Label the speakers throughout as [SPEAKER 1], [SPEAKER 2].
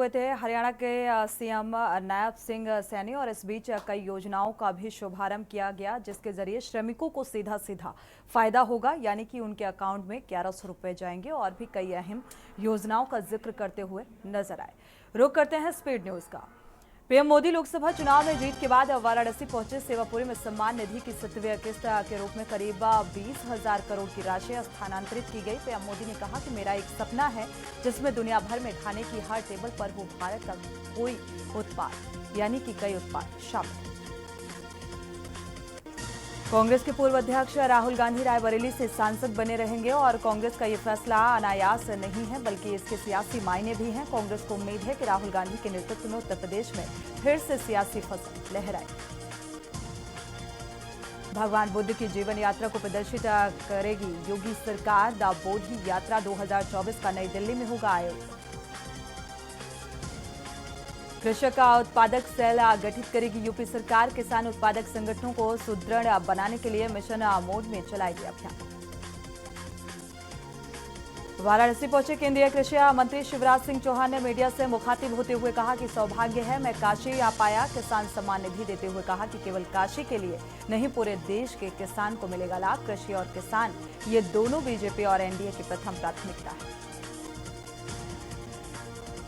[SPEAKER 1] हुए थे हरियाणा के सीएम नायब सिंह सैनी और इस बीच कई योजनाओं का भी शुभारंभ किया गया जिसके जरिए श्रमिकों को सीधा सीधा फायदा होगा, यानी कि उनके अकाउंट में 1100 रुपए जाएंगे। और भी कई अहम योजनाओं का जिक्र करते हुए नजर आए। रुख करते हैं स्पीड न्यूज का। पीएम मोदी लोकसभा चुनाव में जीत के बाद वाराणसी पहुंचे। सेवापुरी में सम्मान निधि की 7वीं किस्त के रूप में करीब 20,000 करोड़ की राशि स्थानांतरित की गई। पीएम मोदी ने कहा कि मेरा एक सपना है जिसमें दुनिया भर में खाने की हर टेबल पर हो भारत का कोई उत्पाद, यानी कि कई उत्पाद शामिल। कांग्रेस के पूर्व अध्यक्ष राहुल गांधी रायबरेली से सांसद बने रहेंगे और कांग्रेस का ये फैसला अनायास नहीं है बल्कि इसके सियासी मायने भी हैं। कांग्रेस को उम्मीद है कि राहुल गांधी के नेतृत्व में उत्तर प्रदेश में फिर से सियासी फसल लहराए। भगवान बुद्ध की जीवन यात्रा को प्रदर्शित करेगी योगी सरकार। द बोधि यात्रा 2024 का नई दिल्ली में होगा आयोजन। कृषक उत्पादक सेल गठित करेगी यूपी सरकार। किसान उत्पादक संगठनों को सुदृढ़ बनाने के लिए मिशन मोड में चलाएगी अभियान। वाराणसी पहुंचे केंद्रीय कृषि मंत्री शिवराज सिंह चौहान ने मीडिया से मुखातिब होते हुए कहा कि सौभाग्य है मैं काशी आ पाया। किसान सम्मान निधि देते हुए कहा कि केवल काशी के लिए नहीं पूरे देश के किसान को मिलेगा लाभ। कृषि और किसान ये दोनों बीजेपी और एनडीए की प्रथम प्राथमिकता है।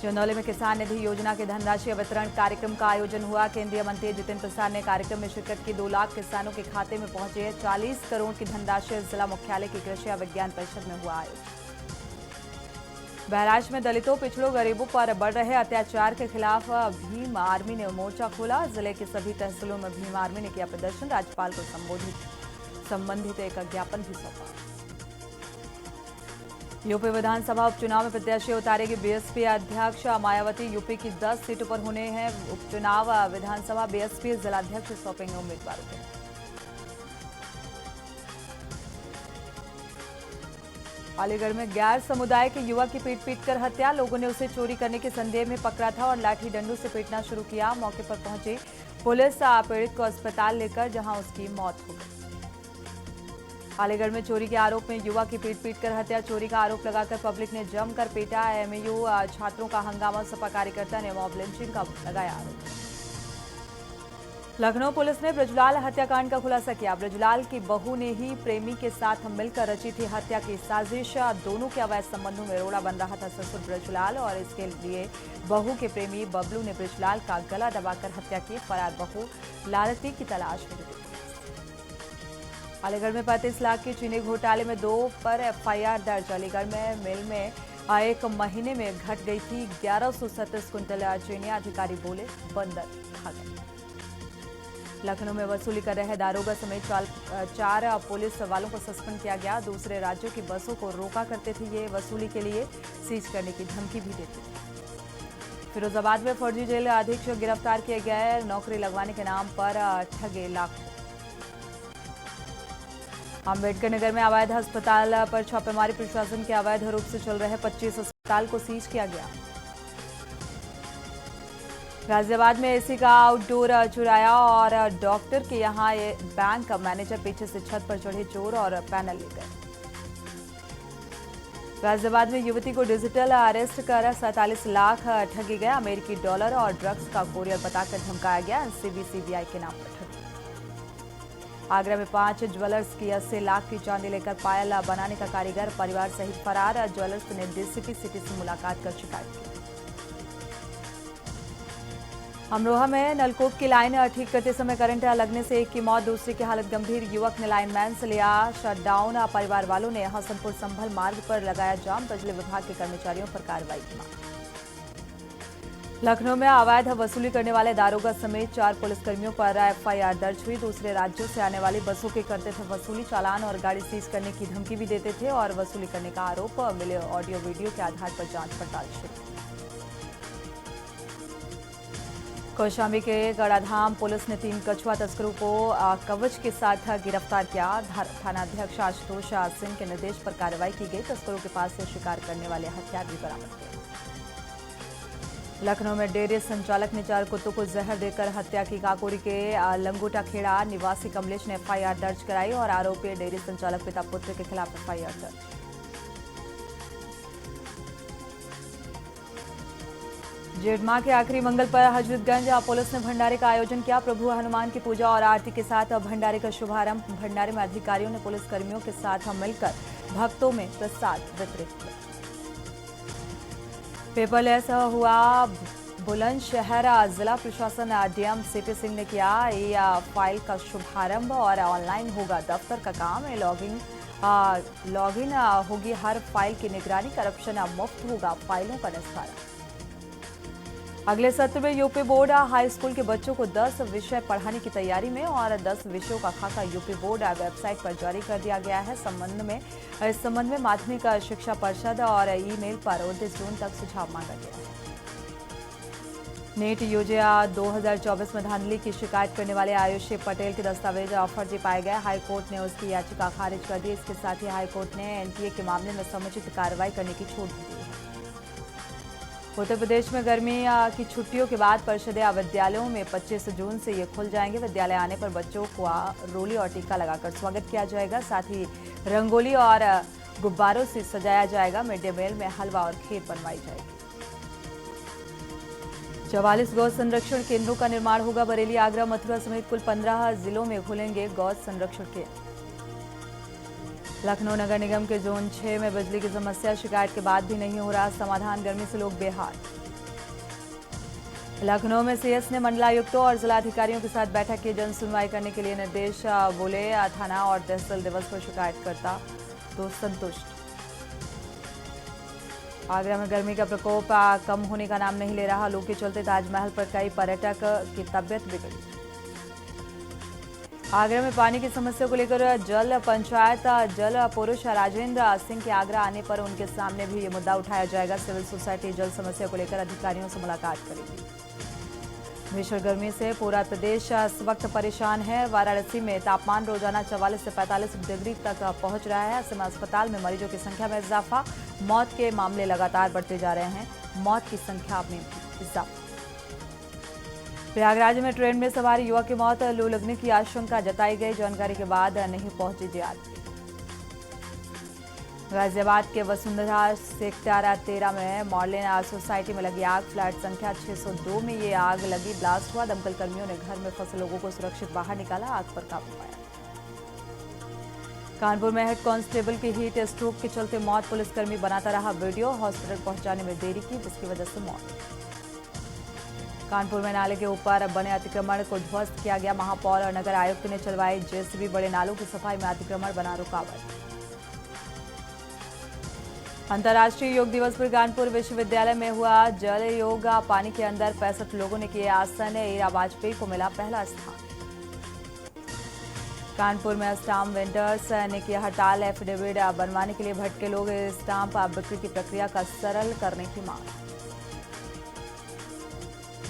[SPEAKER 1] चंदौली में किसान निधि योजना के धनराशि वितरण कार्यक्रम का आयोजन हुआ। केंद्रीय मंत्री जितिन प्रसाद ने कार्यक्रम में शिरकत की। 2 लाख किसानों के खाते में पहुंचे 40 करोड़ की धनराशि जिला मुख्यालय की कृषि विज्ञान परिषद में हुआ आयोजन। बहराइच में दलितों, पिछड़ों, गरीबों पर बढ़ रहे अत्याचार के खिलाफ भीम आर्मी ने मोर्चा खोला। जिले के सभी तहसीलों में भीम आर्मी ने किया प्रदर्शन। राज्यपाल को संबंधित एक ज्ञापन भी सौंपा। यूपी विधानसभा उपचुनाव में प्रत्याशी उतारेगी बीएसपी अध्यक्ष मायावती। यूपी की 10 सीटों पर होने हैं उपचुनाव। विधानसभा बीएसपी जिलाध्यक्ष सौंपेंगे उम्मीदवारों को। अलीगढ़ में गैर समुदाय के युवक की पीट कर हत्या। लोगों ने उसे चोरी करने के संदेह में पकड़ा था और लाठी डंडों से पीटना शुरू किया। मौके पर पहुंची पुलिस पीड़ित को अस्पताल लेकर जहां उसकी मौत हो गई। अलीगढ़ में चोरी के आरोप में युवक की पीट कर हत्या। चोरी का आरोप लगाकर पब्लिक ने जमकर पीटा। एमयू छात्रों का हंगामा। सपा कार्यकर्ता ने मॉब लिंचिंग का लगाया आरोप। लखनऊ पुलिस ने ब्रजलाल हत्याकांड का खुलासा किया। ब्रजलाल की बहू ने ही प्रेमी के साथ मिलकर रची थी हत्या की साजिश। दोनों के अवैध संबंधों में रोड़ा बन रहा था ससुर ब्रजलाल और इसके लिए बहू के प्रेमी बबलू ने ब्रजलाल का गला दबाकर हत्या की। फरार बहू लालती की तलाश में जुटी। अलीगढ़ में 35 लाख के चीनी घोटाले में 2 पर एफआईआर दर्ज। अलीगढ़ में मिल में एक महीने में घट गई थी 1137 कुंटल चीनी। अधिकारी बोले बंदर खा गए। लखनऊ में वसूली कर रहे दारोगा समेत 4 पुलिस वालों को सस्पेंड किया गया। दूसरे राज्यों की बसों को रोका करते थे ये वसूली के लिए, सीज करने की धमकी भी देते थे। फिरोजाबाद में फर्जी जेल अधीक्षक गिरफ्तार किए गए। नौकरी लगवाने के नाम पर ठगे लाखों। अम्बेडकर नगर में अवैध अस्पताल पर छापेमारी। प्रशासन के अवैध रूप से चल रहे 25 अस्पताल को सीज किया गया। गाजियाबाद में एसी का आउटडोर चुराया और डॉक्टर के यहां बैंक मैनेजर पीछे से छत पर चढ़े चोर और पैनल ले गए। गाजियाबाद में युवती को डिजिटल अरेस्ट कर 47 लाख ठगी गया। अमेरिकी डॉलर और ड्रग्स का कोरियर बताकर धमकाया गया। एनसीबी सीबीआई के नाम पर ठगी। आगरा में 5 ज्वेलर्स की 80 लाख की चांदी लेकर पायल बनाने का कारीगर परिवार सहित फरार। ज्वेलर्स ने डीसीपी सिटी से मुलाकात कर शिकायत की। अमरोहा में नलकूप की लाइन ठीक करते समय करंट लगने से एक की मौत, दूसरे की हालत गंभीर। युवक ने लाइनमैन से लिया शटडाउन। परिवार वालों ने हसनपुर संभल मार्ग पर लगाया जाम। बिजली विभाग के कर्मचारियों पर कार्रवाई की मांग। लखनऊ में अवैध वसूली करने वाले दारोगा समेत 4 पुलिसकर्मियों पर एफआईआर दर्ज हुई। दूसरे राज्यों से आने वाली बसों के करते थे वसूली। चालान और गाड़ी सीज करने की धमकी भी देते थे और वसूली करने का आरोप। मिले ऑडियो वीडियो के आधार पर जांच पड़ताल शुरू। कौशाम्बी के गड़ाधाम पुलिस ने 3 कछुआ तस्करों को कवच के साथ गिरफ्तार किया। थानाध्यक्ष आशुतोष सिंह के निर्देश पर कार्रवाई की गई। तस्करों के पास से शिकार करने वाले हथियार भी बरामद किए। लखनऊ में डेयरी संचालक ने 4 कुत्तों को जहर देकर हत्या की। काकोरी के लंगोटा खेड़ा निवासी कमलेश ने एफआईआर दर्ज कराई और आरोपी डेयरी संचालक पिता पुत्र के खिलाफ एफआईआर दर्ज। जेठ माह के आखिरी मंगल पर हजरतगंज पुलिस ने भंडारे का आयोजन किया। प्रभु हनुमान की पूजा और आरती के साथ भंडारे का शुभारंभ। भंडारे में अधिकारियों ने पुलिस कर्मियों के साथ मिलकर भक्तों में प्रसाद वितरित किया। पेपरलेस हुआ बुलंदशहर। जिला प्रशासन डीएम सीपी सिंह ने किया फाइल का शुभारंभ और ऑनलाइन होगा दफ्तर का काम। लॉगिन होगी हर फाइल की निगरानी। करप्शन मुक्त होगा फाइलों का निस्तारण। अगले सत्र में यूपी बोर्ड हाई स्कूल के बच्चों को 10 विषय पढ़ाने की तैयारी में और 10 विषयों का खाका यूपी बोर्ड वेबसाइट पर जारी कर दिया गया है। इस संबंध में माध्यमिक शिक्षा परिषद और ईमेल पर 29 जून तक सुझाव मांगा गया है। नीट यूजी 2024 में धांधली की शिकायत करने वाले आयुषी पटेल के दस्तावेज फर्जी पाए गए। हाईकोर्ट ने उसकी याचिका खारिज कर दी। इसके साथ ही हाईकोर्ट ने एनटीए के मामले में समुचित कार्रवाई करने की छूट दी है। उत्तर प्रदेश में गर्मी की छुट्टियों के बाद परिषदीय विद्यालयों में 25 जून से ये खुल जाएंगे। विद्यालय आने पर बच्चों को रोली और टीका लगाकर स्वागत किया जाएगा। साथ ही रंगोली और गुब्बारों से सजाया जाएगा। मिड डे मील में हलवा और खीर बनवाई जाएगी। 44 गौ संरक्षण केंद्रों का निर्माण होगा। बरेली, आगरा, मथुरा समेत कुल 15 जिलों में खुलेंगे गौ संरक्षण केंद्र। लखनऊ नगर निगम के जोन 6 में बिजली की समस्या शिकायत के बाद भी नहीं हो रहा समाधान। गर्मी से लोग बेहाल। लखनऊ में सीएस ने मंडलायुक्तों और जिलाधिकारियों के साथ बैठक की। जन सुनवाई करने के लिए निर्देश। बोले थाना और तहसील दिवस पर शिकायतकर्ता तो संतुष्ट। आगरा में गर्मी का प्रकोप कम होने का नाम नहीं ले रहा। लू के चलते ताजमहल पर कई पर्यटक की तबियत बिगड़ी। आगरा में पानी की समस्या को लेकर जल पंचायत जल पुरुष राजेंद्र सिंह के आगरा आने पर उनके सामने भी ये मुद्दा उठाया जाएगा। सिविल सोसाइटी जल समस्या को लेकर अधिकारियों से मुलाकात करेगी। भीषण गर्मी से पूरा प्रदेश इस वक्त परेशान है। वाराणसी में तापमान रोजाना 44 से 45 डिग्री तक पहुंच रहा है। ऐसे में अस्पताल में मरीजों की संख्या में इजाफा। मौत के मामले लगातार बढ़ते जा रहे हैं। मौत की संख्या में इजाफा। प्रयागराज में ट्रेन में सवार युवक की मौत। लू लगने की आशंका जताई गई। जानकारी के बाद नहीं पहुंची जीआरपी। गाजियाबाद के वसुंधरा सेक्टर 13 में मॉडर्न सोसाइटी में लगी आग। फ्लैट संख्या 602 में ये आग लगी। ब्लास्ट हुआ। दमकल कर्मियों ने घर में फंसे लोगों को सुरक्षित बाहर निकाला। आग पर काबू पाया। कानपुर में हेड कांस्टेबल की हीट स्ट्रोक के चलते मौत। पुलिसकर्मी बनाता रहा वीडियो। हॉस्पिटल पहुंचाने में देरी की जिसकी वजह से मौत। कानपुर में नाले के ऊपर बने अतिक्रमण को ध्वस्त किया गया। महापौर और नगर आयुक्त ने चलवाई जेसीबी। बड़े नालों की सफाई में अतिक्रमण बना रुकावट। अंतर्राष्ट्रीय योग दिवस पर कानपुर विश्वविद्यालय में हुआ जल योग। पानी के अंदर 65 लोगों ने किए आसन। ईरा वाजपेयी को मिला पहला स्थान। कानपुर में स्टाम्प वेंडर्स ने किया हड़ताल। एफिडेविट बनवाने के लिए भटके लोग। स्टाम्प बिक्री की प्रक्रिया का सरल करने की मांग।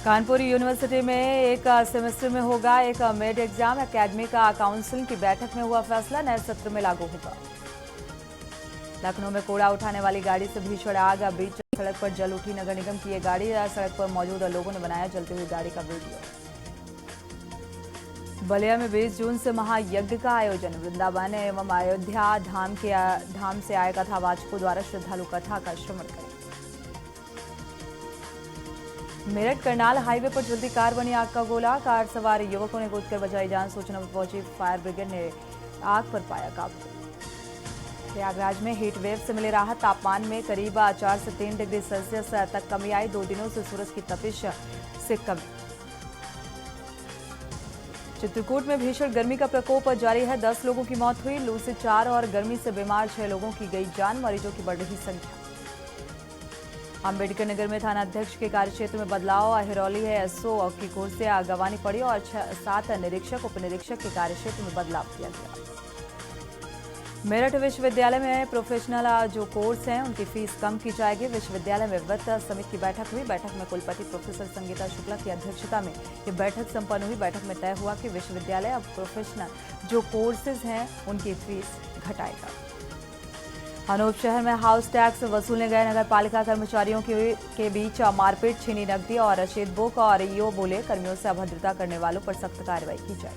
[SPEAKER 1] कानपुर यूनिवर्सिटी में एक सेमेस्टर में होगा एक मिड एग्जाम। एकेडमिक काउंसिल की बैठक में हुआ फैसला। नए सत्र में लागू होगा। लखनऊ में कूड़ा उठाने वाली गाड़ी से भीषण आग। बीच सड़क पर जल उठी। नगर निगम की ये गाड़ी। सड़क पर मौजूद लोगों ने बनाया जलती हुई गाड़ी का वीडियो। बलिया में 20 जून से महायज्ञ का आयोजन। वृंदावन एवं अयोध्या धाम से आए कथावाचकों द्वारा श्रद्धालु कथा का श्रवण करें। मेरठ करनाल हाईवे पर चलती कार बनी आग का गोला। कार सवार युवकों ने कूदकर बचाई जान। सूचना पर पहुंची फायर ब्रिगेड ने आग पर पाया काबू। प्रयागराज में हीट वेव से मिले राहत। तापमान में करीब 4 से 3 डिग्री सेल्सियस तक कमी आई। 2 दिनों से सूरज की तपिश से कमी। चित्रकूट में भीषण गर्मी का प्रकोप जारी है। 10 लोगों की मौत हुई। लू से 4 और गर्मी से बीमार 6 लोगों की गई जान। मरीजों की बढ़ रही संख्या। अंबेडकर नगर में थाना अध्यक्ष के कार्यक्षेत्र में बदलाव। हिरौली है एसओ की कुर्सियां गंवानी पड़ी और 7 निरीक्षक उप निरीक्षक के कार्यक्षेत्र में बदलाव किया गया। मेरठ विश्वविद्यालय में प्रोफेशनल जो कोर्स हैं उनकी फीस कम की जाएगी। विश्वविद्यालय में वित्त समिति की बैठक हुई। बैठक में कुलपति प्रोफेसर संगीता शुक्ला की अध्यक्षता में ये बैठक संपन्न हुई। बैठक में तय हुआ कि विश्वविद्यालय अब प्रोफेशनल जो कोर्सेज हैं उनकी फीस घटाएगा। अनूप शहर में हाउस टैक्स वसूलने गए नगर पालिका कर्मचारियों के बीच मारपीट। छीनी नकदी और रसीद बुक और ईओ बोले। कर्मियों से अभद्रता करने वालों पर सख्त कार्रवाई की जाए।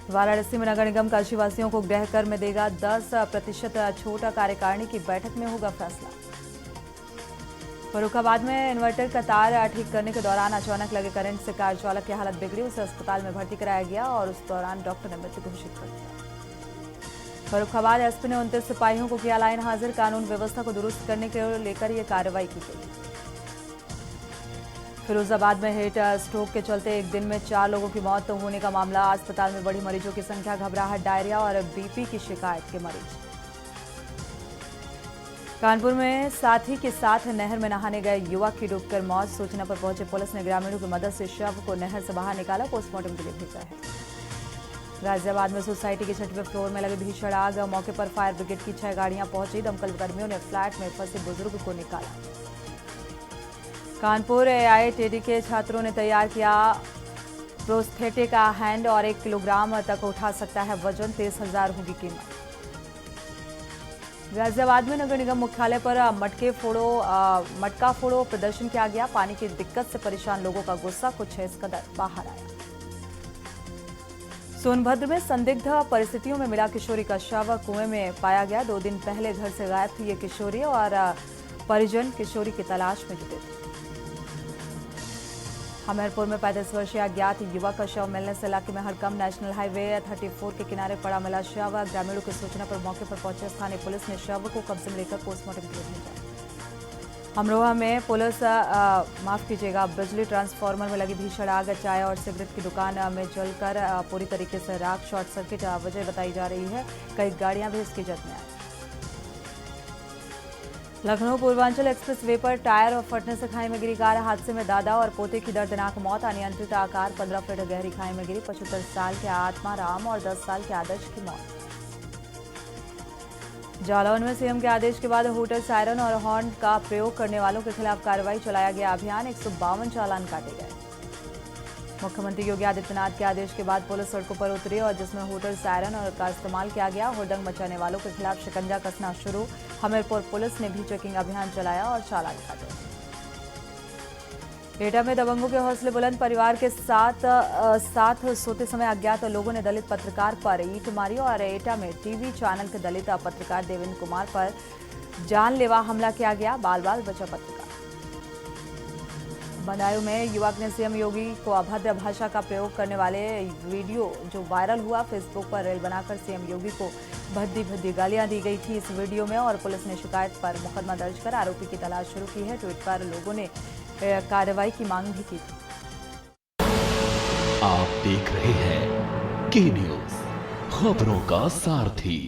[SPEAKER 1] वाराणसी में नगर निगम काशीवासियों को गृह कर में देगा 10% छूट। कार्यकारिणी की बैठक में होगा फैसला। फर्रुखाबाद में इन्वर्टर का तार ठीक करने के दौरान अचानक लगे करंट से कार चालक की हालत बिगड़ी। उसे अस्पताल में भर्ती कराया गया और उस दौरान डॉक्टर ने मृत घोषित कर दिया। फर्रुखाबाद एसपी ने 29 सिपाहियों को किया लाइन हाजिर। कानून व्यवस्था को दुरुस्त करने के लेकर यह कार्रवाई की गई। फिरोजाबाद में हीट स्ट्रोक के चलते एक दिन में 4 लोगों की मौत होने का मामला। अस्पताल में बढ़ी मरीजों की संख्या। घबराहट, डायरिया और बीपी की शिकायत के मरीज। कानपुर में साथी के साथ नहर में नहाने गए युवक की डूबकर मौत। सूचना पर पहुंचे पुलिस ने ग्रामीणों की मदद से शव को नहर से बाहर निकाला, पोस्टमार्टम के लिए भेजा है। गाजियाबाद में सोसाइटी के 6वें फ्लोर में लगी भीषण आग। मौके पर फायर ब्रिगेड की 6 गाड़ियां पहुंची। दमकल कर्मियों ने फ्लैट में फंसे बुजुर्ग को निकाला। कानपुर AITD के छात्रों ने तैयार किया प्रोस्थेटिक हैंड और 1 किलोग्राम तक उठा सकता है वजन। 23,000 होगी कीमत। गाजियाबाद में नगर निगम मुख्यालय पर मटका फोड़ो प्रदर्शन किया गया। पानी की दिक्कत से परेशान लोगों का गुस्सा कुछ इस कदर बाहर आया। सोनभद्र में संदिग्ध परिस्थितियों में मिला किशोरी का शव कुएं में पाया गया। 2 दिन पहले घर से गायब थी ये किशोरी और परिजन किशोरी की तलाश में जुटे थे। हमीरपुर में 35 वर्षीय अज्ञात युवक का शव मिलने से इलाके में हड़कंप। नेशनल हाईवे 34 के किनारे पड़ा मिला शव। ग्रामीणों की सूचना पर मौके पर पहुंचे स्थानीय पुलिस ने शव को कब्जे में लेकर पोस्टमार्टम के लिए भेजा। अमरोहा में बिजली ट्रांसफार्मर में लगी भीषण आग। चाय और सिगरेट की दुकान में जलकर पूरी तरीके से राख। शॉर्ट सर्किट वजह बताई जा रही है। कई गाड़ियां भी इसकी जद में आई। लखनऊ पूर्वांचल एक्सप्रेस वे पर टायर और फटने से खाई में गिरी कार। हादसे में दादा और पोते की दर्दनाक मौत। अनियंत्रित कार 15 फीट गहरी खाई में गिरी। 75 साल के आत्मा राम और 10 साल के आदर्श की मौत। जालौन में सीएम के आदेश के बाद होटल सायरन और हॉर्न का प्रयोग करने वालों के खिलाफ कार्रवाई चलाया गया अभियान। 152 चालान काटे गए। मुख्यमंत्री योगी आदित्यनाथ के आदेश के बाद पुलिस सड़कों पर उतरी और जिसमें होटल सायरन और का इस्तेमाल किया गया। हुड़दंग मचाने वालों के खिलाफ शिकंजा कसना शुरू। हमीरपुर पुलिस ने भी चेकिंग अभियान चलाया और चालान काटे। एटा में दबंगों के हौसले बुलंद। परिवार के साथ सोते समय अज्ञात लोगों ने दलित पत्रकार पर ईंट मारी और एटा में टीवी चैनल के दलित पत्रकार देवेंद्र कुमार पर जानलेवा हमला किया गया। बाल बाल बचा पत्रकार। बदायूं में युवक ने सीएम योगी को अभद्र भाषा का प्रयोग करने वाले वीडियो जो वायरल हुआ। फेसबुक पर रील बनाकर सीएम योगी को भद्दी भद्दी गालियां दी गई थी इस वीडियो में और पुलिस ने शिकायत पर मुकदमा दर्ज कर आरोपी की तलाश शुरू की है। ट्वीट पर लोगों ने कार्रवाई की मांग भी की थी।
[SPEAKER 2] आप देख रहे हैं के न्यूज़, खबरों का सारथी।